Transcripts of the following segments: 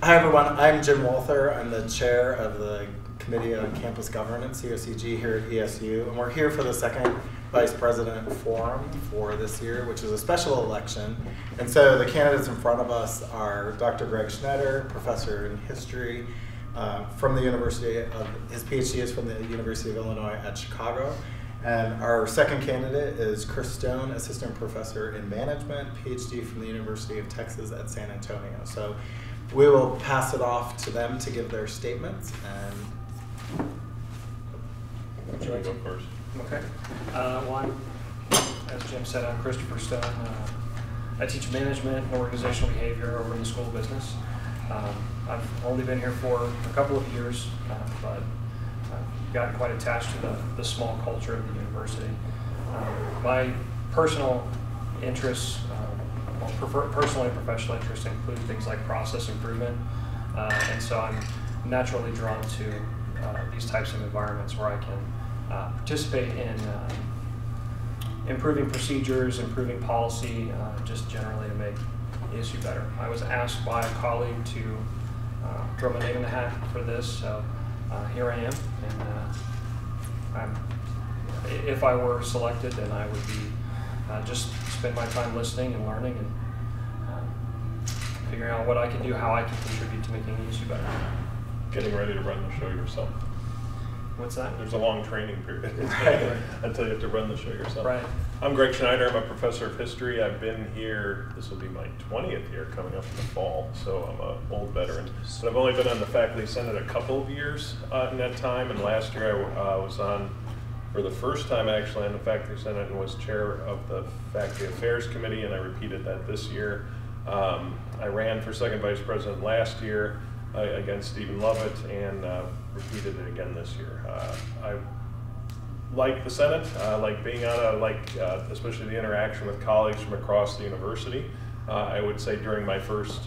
Hi everyone, I'm Jim Walther. I'm the chair of the Committee on Campus Governance, COCG, here at ESU, and we're here for the second Vice President Forum for this year, which is a special election. And so the candidates in front of us are Dr. Greg Schneider, professor in history from the University of, his PhD is from the University of Illinois at Chicago. And our second candidate is Chris Stone, assistant professor in management, PhD from the University of Texas at San Antonio. So we will pass it off to them to give their statements. And would you like to go first? Okay. Well, as Jim said, I'm Christopher Stone. I teach management and organizational behavior over in the School of Business. I've only been here for a couple of years, but I've gotten quite attached to the small culture of the university. My personal interests, personal and professional interests, include things like process improvement, and so I'm naturally drawn to these types of environments where I can participate in improving procedures, improving policy, just generally to make ESU better. I was asked by a colleague to throw my name in the hat for this, so here I am. And if I were selected, then I would be just spend my time listening and learning and figuring out what I can do, how I can contribute to making ESU better. Getting ready to run the show yourself. What's that? There's a long training period until you have to run the show yourself. Right. I'm Greg Schneider. I'm a professor of history. I've been here, this will be my 20th year coming up in the fall, so I'm an old veteran. But I've only been on the faculty senate a couple of years in that time, and last year I was on, for the first time actually, on the faculty senate and was chair of the faculty affairs committee, and I repeated that this year. I ran for second vice president last year against Stephen Lovett, and repeated it again this year. I like the Senate, like being on especially the interaction with colleagues from across the university. I would say during my first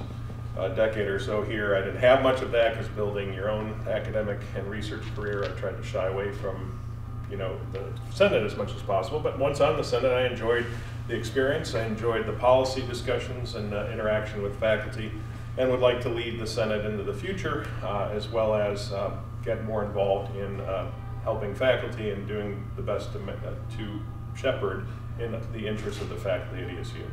decade or so here, I didn't have much of that because building your own academic and research career, I tried to shy away from the Senate as much as possible. But once on the Senate, I enjoyed the experience. I enjoyed the policy discussions and interaction with faculty, and would like to lead the Senate into the future, as well as get more involved in helping faculty and doing the best to shepherd in the interests of the faculty at ESU.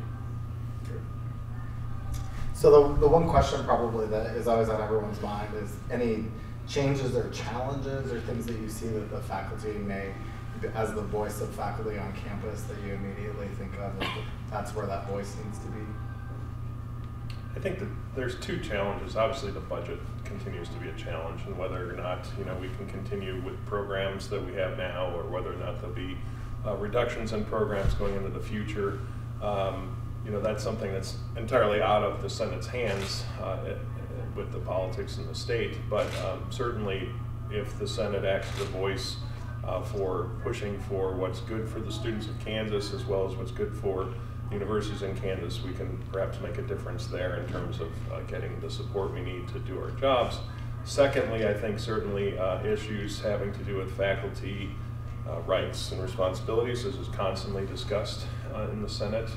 so the one question probably that is always on everyone's mind is any changes or challenges or things that you see that the faculty may, as the voice of faculty on campus, that you immediately think of as that's where that voice needs to be? I think that there's two challenges. Obviously, the budget continues to be a challenge, and whether or not we can continue with programs that we have now, or whether or not there'll be reductions in programs going into the future. That's something that's entirely out of the Senate's hands with the politics in the state. But certainly, if the Senate acts as a voice for pushing for what's good for the students of Kansas, as well as what's good for universities in Kansas, we can perhaps make a difference there in terms of getting the support we need to do our jobs. Secondly, I think certainly issues having to do with faculty rights and responsibilities. This is constantly discussed in the Senate.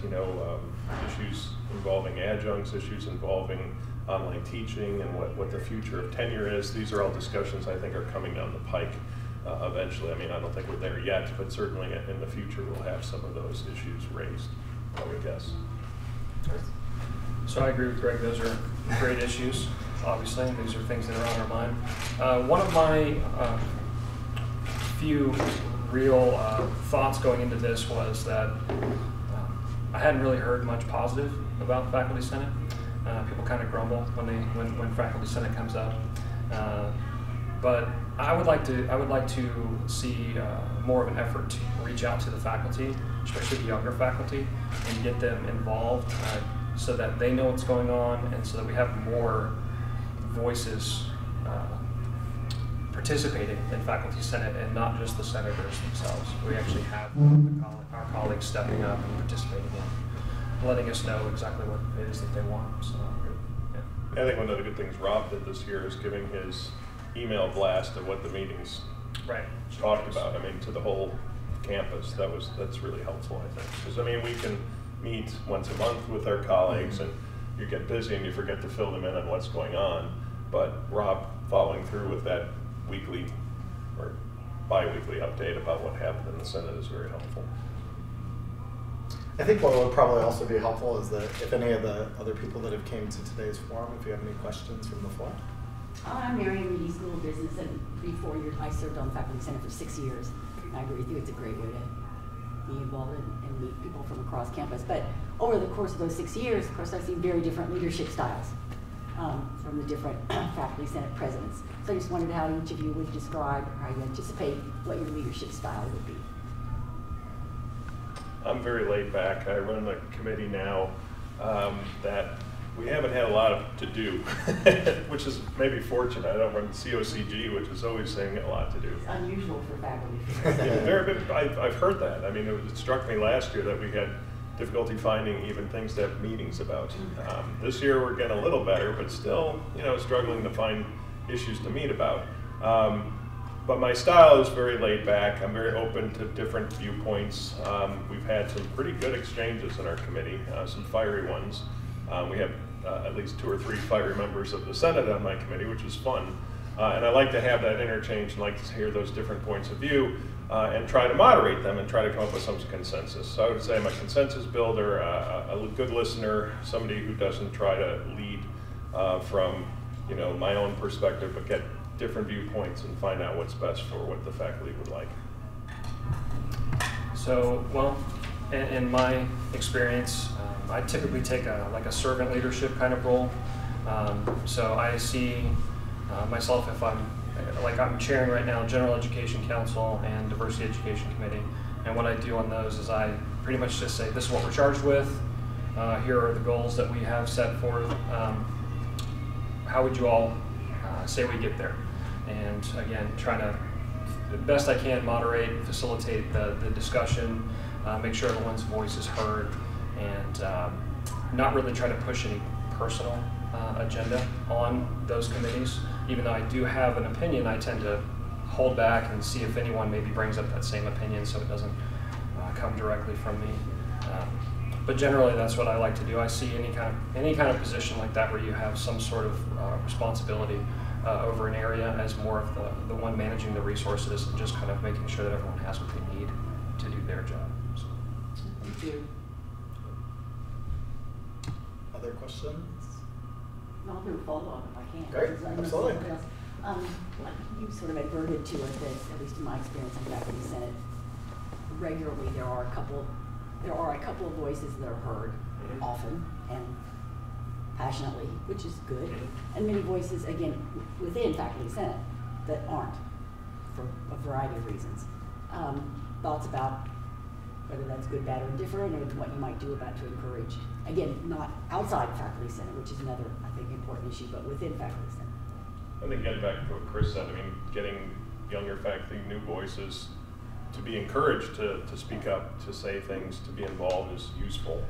Issues involving adjuncts, issues involving online teaching, and what the future of tenure is. These are all discussions I think are coming down the pike eventually. I mean, I don't think we're there yet, but certainly in the future we'll have some of those issues raised, I would guess. So I agree with Greg. Those are great issues, obviously, and these are things that are on our mind. One of my few real thoughts going into this was that I hadn't really heard much positive about the Faculty Senate. People kind of grumble when Faculty Senate comes up, but I would like to see more of an effort to reach out to the faculty, especially the younger faculty, and get them involved so that they know what's going on, and so that we have more voices participating in Faculty Senate and not just the senators themselves. We actually have our colleagues stepping up and participating in letting us know exactly what it is that they want. So, yeah. I think one of the good things Rob did this year is giving his email blast of what the meetings talked about. I mean, to the whole campus. That's really helpful, I think. Because I mean, we can meet once a month with our colleagues and you get busy and you forget to fill them in on what's going on. But Rob following through with that weekly or bi-weekly update about what happened in the Senate is very helpful. I think what would probably also be helpful is that if any of the other people that have came to today's forum, if you have any questions from the floor. I'm Mary Reedy, School of Business, and before I served on the Faculty Senate for 6 years. And I agree with you, it's a great way to be involved and meet people from across campus. But over the course of those 6 years, of course, I've seen very different leadership styles from the different Faculty Senate presidents. So I just wondered how each of you would describe or how you anticipate what your leadership style would be. I'm very laid back. I run a committee now that we haven't had a lot to do, which is maybe fortunate. I don't run COCG, which is always saying a lot to do. It's unusual for faculty. Yeah, I've heard that. I mean, it struck me last year that we had difficulty finding even things to have meetings about. This year we're getting a little better, but still, struggling to find issues to meet about. But my style is very laid back. I'm very open to different viewpoints. We've had some pretty good exchanges in our committee, some fiery ones. We have at least 2 or 3 fiery members of the Senate on my committee, which is fun. And I like to have that interchange and like to hear those different points of view and try to moderate them and try to come up with some consensus. So I would say I'm a consensus builder, a good listener, somebody who doesn't try to lead from my own perspective, but get different viewpoints and find out what's best for what the faculty would like. So, well, in my experience, I typically take a servant leadership kind of role. So I see myself, if I'm chairing right now General Education Council and Diversity Education Committee, and what I do on those is I pretty much just say, this is what we're charged with, here are the goals that we have set forth, how would you all say we get there? And again, trying to, the best I can, moderate, facilitate the discussion, make sure everyone's voice is heard, and not really try to push any personal agenda on those committees. Even though I do have an opinion, I tend to hold back and see if anyone maybe brings up that same opinion so it doesn't come directly from me. But generally, that's what I like to do. I see any kind of position like that where you have some sort of responsibility over an area as more of the one managing the resources and just kind of making sure that everyone has what they need to do their job. So. Thank you. Other questions? I'll do a follow-up if I can. Great, absolutely. You sort of adverted to it that, at least in my experience in Faculty Senate, regularly there are a couple of voices that are heard often and passionately, which is good, and many voices, again, within Faculty Senate that aren't, for a variety of reasons. Thoughts about whether that's good, bad, or indifferent, or what you might do about to encourage, again, not outside Faculty Senate, which is another, I think, important issue, but within Faculty Senate. I think getting back to what Chris said, I mean, getting younger faculty, new voices, to be encouraged to speak up, to say things, to be involved is useful.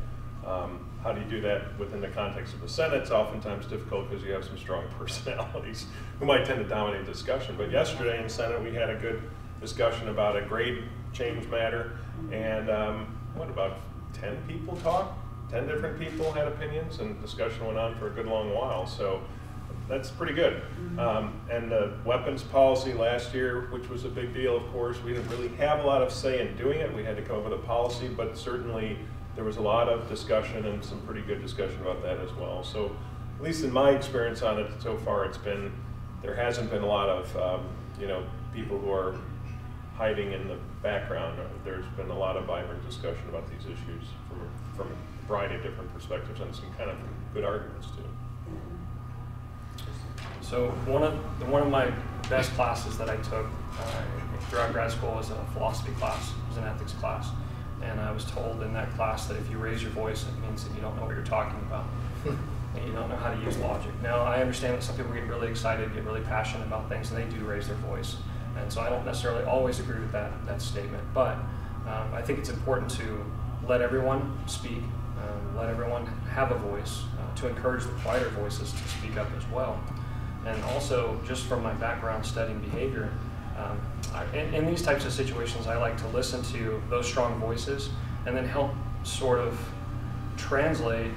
How do you do that within the context of the Senate? It's oftentimes difficult because you have some strong personalities who might tend to dominate discussion. But yesterday in Senate, we had a good discussion about a grade change matter, and what, about 10 people talked? 10 different people had opinions, and discussion went on for a good long while. So that's pretty good. And the weapons policy last year, which was a big deal, of course, we didn't really have a lot of say in doing it. We had to come up with a policy, but certainly there was a lot of discussion and some pretty good discussion about that as well. So at least in my experience on it so far, there hasn't been a lot of people who are hiding in the background. There's been a lot of vibrant discussion about these issues from a variety of different perspectives and some kind of good arguments too. So one of my best classes that I took throughout grad school was a philosophy class. It was an ethics class. And I was told in that class that if you raise your voice, it means that you don't know what you're talking about. And you don't know how to use logic. Now, I understand that some people get really excited, get really passionate about things, and they do raise their voice. And so I don't necessarily always agree with that statement. But I think it's important to let everyone speak, let everyone have a voice, to encourage the quieter voices to speak up as well. And also, just from my background studying behavior, in these types of situations, I like to listen to those strong voices and then help sort of translate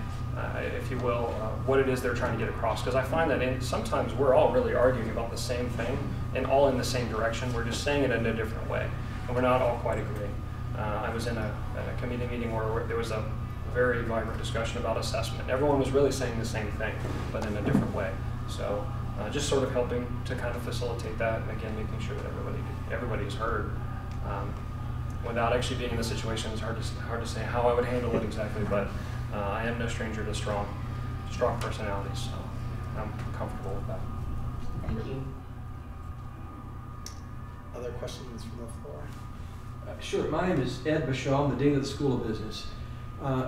if you will, what it is they're trying to get across. Because I find that sometimes we're all really arguing about the same thing and all in the same direction. We're just saying it in a different way, and we're not all quite agreeing. I was in a committee meeting where there was a very vibrant discussion about assessment. Everyone was really saying the same thing, but in a different way. So just sort of helping to kind of facilitate that, and again, making sure that everybody is heard. Without actually being in the situation, it's hard to say how I would handle it exactly, but I am no stranger to strong personalities, so I'm comfortable with that. Thank you. Other questions from the floor? Sure. My name is Ed Bashaw. I'm the Dean of the School of Business.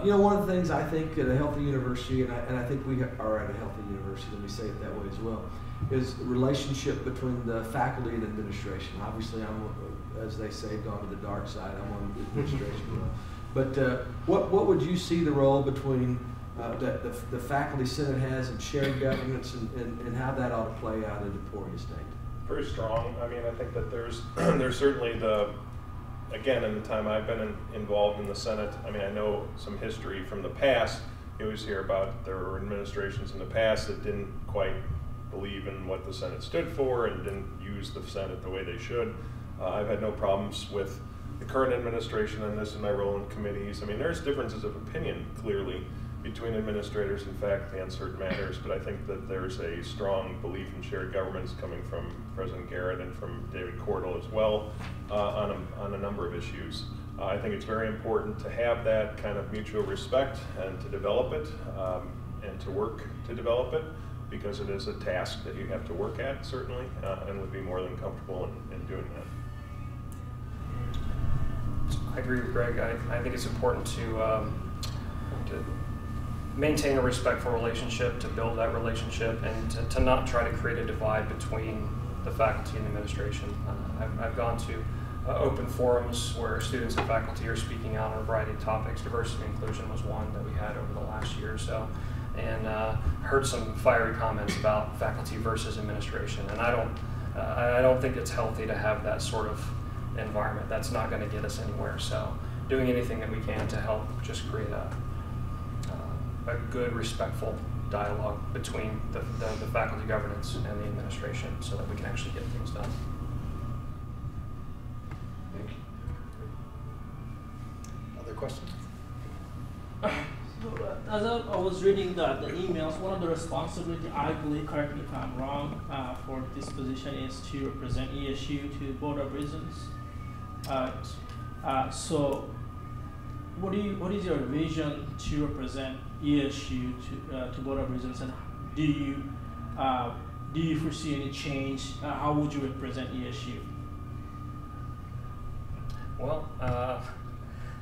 You know, one of the things I think at a healthy university, and I think we are at a healthy university, let me say it that way as well, is the relationship between the faculty and administration. Obviously, I'm, as they say, gone to the dark side. I'm on the administration. But what would you see the role between the faculty senate has in shared governance and how that ought to play out in Emporia State? Very strong. I mean, I think that there's certainly again, in the time I've been involved in the Senate, I mean, I know some history from the past. You always hear about there were administrations in the past that didn't quite believe in what the Senate stood for and didn't use the Senate the way they should. I've had no problems with the current administration on this in my role in committees. I mean, there's differences of opinion, clearly, between administrators and faculty on certain matters, but I think that there's a strong belief in shared governance coming from President Garrett and from David Cordell as well on a number of issues. I think it's very important to have that kind of mutual respect and to develop it and to work to develop it, because it is a task that you have to work at, certainly, and would be more than comfortable in doing that. I agree with Greg. I think it's important to maintain a respectful relationship, to build that relationship, and to not try to create a divide between the faculty and administration. I've gone to open forums where students and faculty are speaking out on a variety of topics. Diversity and inclusion was one that we had over the last year or so, and heard some fiery comments about faculty versus administration. And I don't think it's healthy to have that sort of environment. That's not going to get us anywhere. So doing anything that we can to help just create a good, respectful dialogue between the faculty governance and the administration so that we can actually get things done. Thank you. Other questions? As I was reading the emails, one of the responsibilities, I believe, correct me if I'm wrong, for this position is to represent ESU to the Board of Regents. So what is your vision to represent ESU to Board of Regents, and do you foresee any change? How would you represent ESU? Well,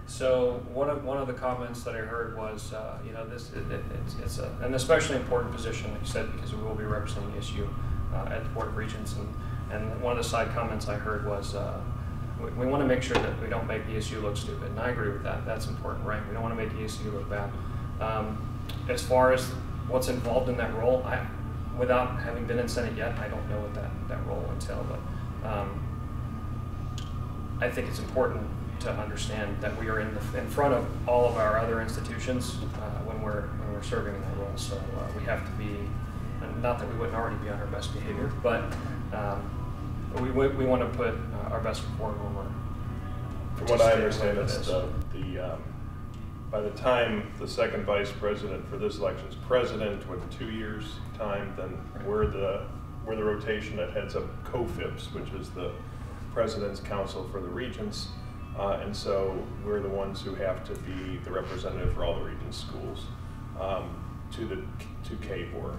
so one of the comments that I heard was, you know, it's an especially important position, like you said, because we will be representing ESU at the Board of Regents, and one of the side comments I heard was, we want to make sure that we don't make ESU look stupid, and I agree with that. That's important, right? We don't want to make ESU look bad. As far as what's involved in that role, without having been in Senate yet, I don't know what that role will entail, but I think it's important to understand that we are in front of all of our other institutions when we're serving in that role. So we have to be, not that we wouldn't already be on our best behavior, but we want to put our best foot forward when we're. From what I understand, it's by the time the second vice president for this election is president with 2 years time, then we're the rotation that heads up COFIPS, which is the President's Council for the Regents. And so we're the ones who have to be the representative for all the Regents schools to KBOR.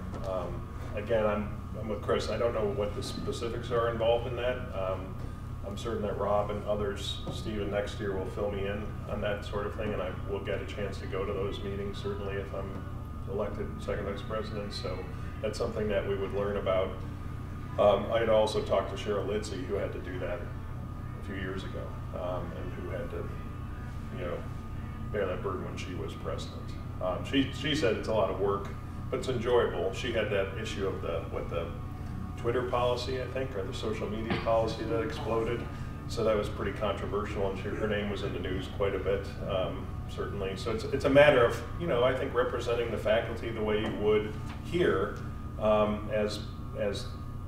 Again, I'm with Chris. I don't know what the specifics are involved in that. I'm certain that Rob and others, Stephen, next year will fill me in on that sort of thing, and I will get a chance to go to those meetings, certainly if I'm elected second vice president. So that's something that we would learn about. I had also talked to Cheryl Lidsey, who had to do that a few years ago, and who had to, you know, bear that burden when she was president. She said it's a lot of work, but it's enjoyable. She had that issue of the Twitter policy, I think, or the social media policy that exploded. So that was pretty controversial, and her name was in the news quite a bit, certainly. So it's a matter of, you know, I think representing the faculty the way you would here as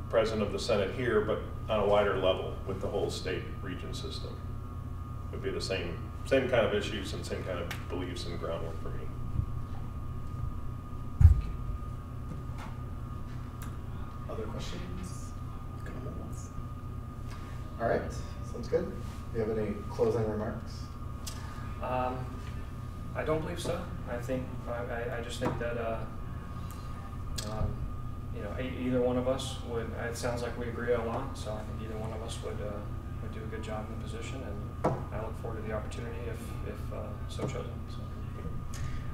president of the Senate here, but on a wider level with the whole state region system. It would be the same kind of issues and same kind of beliefs and groundwork for me. Other questions? Comments? All right, sounds good. Do you have any closing remarks? I don't believe so. I think I just think that you know, either one of us would. It sounds like we agree a lot, so I think either one of us would do a good job in the position, and I look forward to the opportunity if so chosen. So.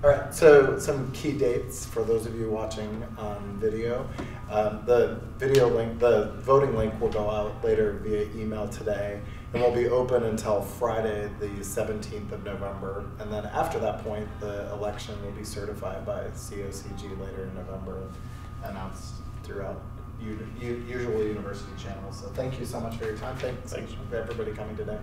All right, so some key dates for those of you watching on video. The video link, the voting link will go out later via email today, and will be open until Friday, the 17th of November. And then after that point, the election will be certified by COCG later in November, announced throughout usual university channels. So thank you so much for your time. Thanks for everybody coming today.